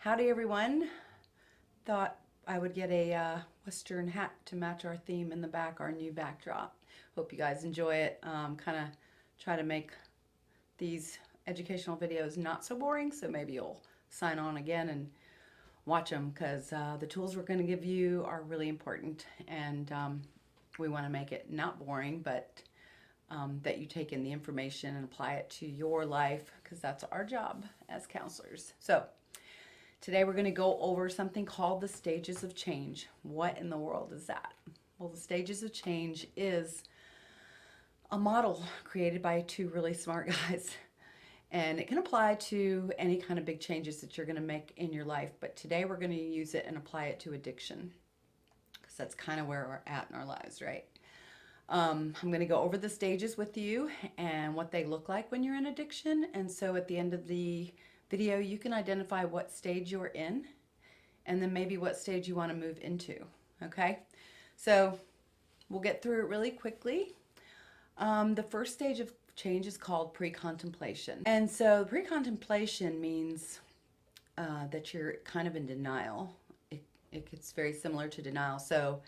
Howdy everyone. Thought I would get a Western hat to match our theme in the back, our new backdrop. Hope you guys enjoy it. Kind of try to make these educational videos not so boring, so maybe you'll sign on again and watch them because the tools we're going to give you are really important, and we want to make it not boring, but that you take in the information and apply it to your life, because that's our job as counselors. So today we're going to go over something called the stages of change. What in the world is that? Well, the stages of change is a model created by two really smart guys. And it can apply to any kind of big changes that you're going to make in your life. But today we're going to use it and apply it to addiction, because that's kind of where we're at in our lives, right? I'm going to go over the stages with you and what they look like when you're in addiction. And so at the end of the video, you can identify what stage you're in and then maybe what stage you want to move into. Okay, so we'll get through it really quickly. The first stage of change is called pre-contemplation. And so pre-contemplation means that you're kind of in denial. It's very similar to denial. So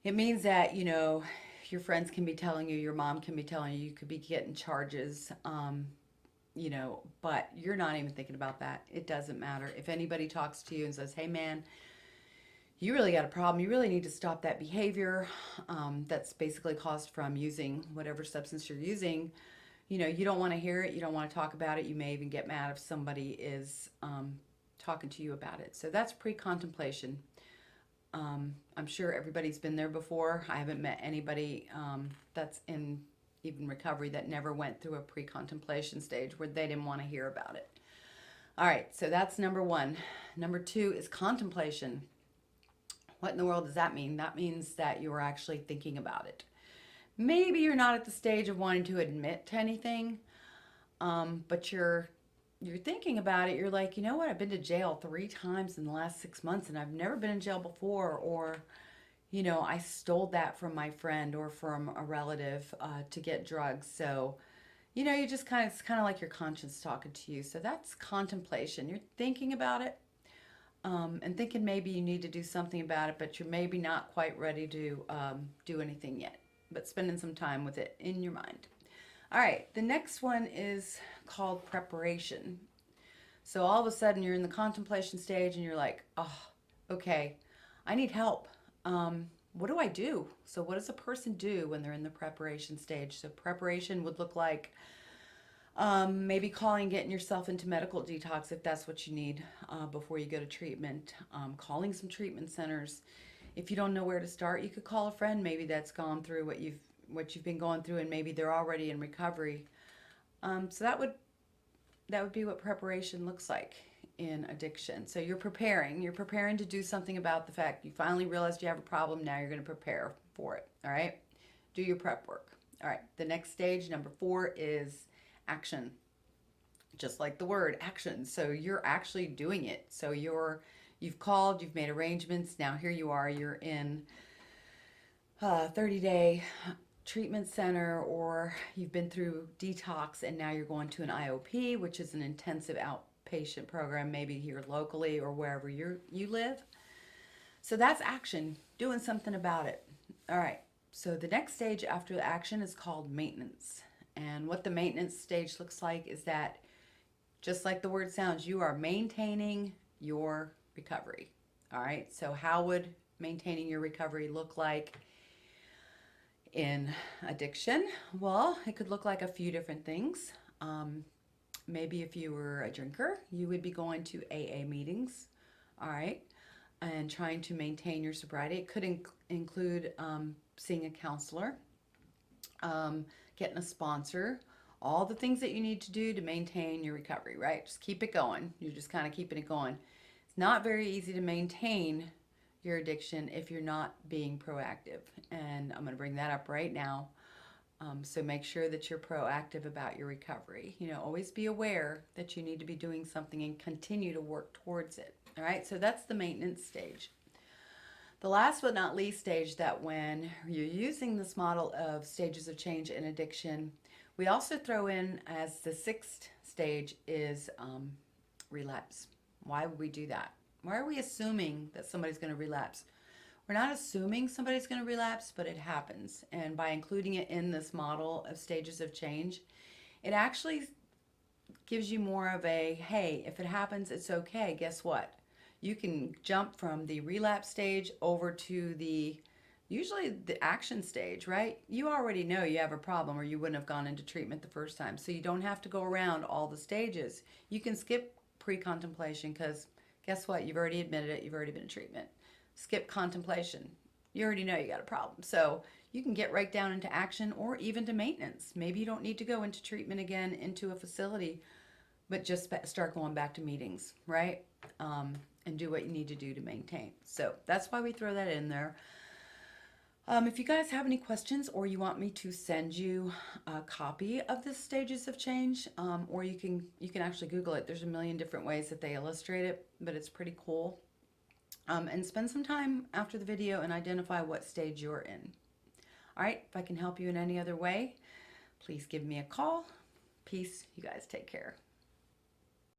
it means that, you know, your friends can be telling you, your mom can be telling you, you could be getting charges, you know, but you're not even thinking about that. It doesn't matter. If anybody talks to you and says, hey man, you really got a problem, you really need to stop that behavior that's basically caused from using whatever substance you're using, you know, you don't want to hear it, you don't want to talk about it, you may even get mad if somebody is talking to you about it. So that's pre-contemplation. I'm sure everybody's been there before. I haven't met anybody that's in even recovery that never went through a pre-contemplation stage where they didn't want to hear about it. All right, so that's number one. Number two is contemplation. What in the world does that mean? That means that you're actually thinking about it. Maybe you're not at the stage of wanting to admit to anything, but you're thinking about it. You're like, you know what? I've been to jail 3 times in the last 6 months and I've never been in jail before. Or, you know, I stole that from my friend or from a relative to get drugs. So, you know, you just it's kind of like your conscience talking to you. So that's contemplation. You're thinking about it and thinking maybe you need to do something about it, but you're maybe not quite ready to do anything yet, but spending some time with it in your mind. All right, the next one is called preparation. So all of a sudden you're in the contemplation stage and you're like, oh, okay, I need help. What do I do? So what does a person do when they're in the preparation stage? So preparation would look like maybe calling, getting yourself into medical detox if that's what you need before you go to treatment. Calling some treatment centers. If you don't know where to start, you could call a friend maybe that's gone through what you've been going through, and maybe they're already in recovery. So that would be what preparation looks like in addiction. So you're preparing to do something about the fact you finally realized you have a problem. Now you're going to prepare for it. All right, do your prep work. All right, the next stage, number 4, is action. Just like the word action. So you're actually doing it. So you've called, you've made arrangements. Now here you are, you're in a 30-day treatment center, or you've been through detox and now you're going to an IOP, which is an intensive outpatient program, maybe here locally or wherever you live. So that's action, doing something about it. All right, so the next stage after the action is called maintenance. And what the maintenance stage looks like is that, just like the word sounds, you are maintaining your recovery. All right, so how would maintaining your recovery look like in addiction? Well, it could look like a few different things. Maybe if you were a drinker, you would be going to AA meetings, all right, and trying to maintain your sobriety. It could include seeing a counselor, getting a sponsor, all the things that you need to do to maintain your recovery, right? Just keep it going. You're just kind of keeping it going. It's not very easy to maintain your addiction if you're not being proactive. And I'm going to bring that up right now. So make sure that you're proactive about your recovery. You know, always be aware that you need to be doing something and continue to work towards it. All right, so that's the maintenance stage. The last but not least stage, that when you're using this model of stages of change in addiction, we also throw in as the 6th stage is relapse. Why would we do that? Why are we assuming that somebody's going to relapse? We're not assuming somebody's going to relapse, but it happens. And by including it in this model of stages of change, it actually gives you more of a, hey, if it happens, it's okay. Guess what? You can jump from the relapse stage over to usually the action stage, right? You already know you have a problem or you wouldn't have gone into treatment the first time. So you don't have to go around all the stages. You can skip pre-contemplation because guess what? You've already admitted it. You've already been in treatment. Skip contemplation. You already know you got a problem. So you can get right down into action or even to maintenance. Maybe you don't need to go into treatment again, into a facility, but just start going back to meetings, right? And do what you need to do to maintain. So that's why we throw that in there. If you guys have any questions or you want me to send you a copy of the stages of change, or you can actually Google it. There's a million different ways that they illustrate it, but it's pretty cool. And spend some time after the video and identify what stage you're in. All right, if I can help you in any other way, please give me a call. Peace. You guys take care.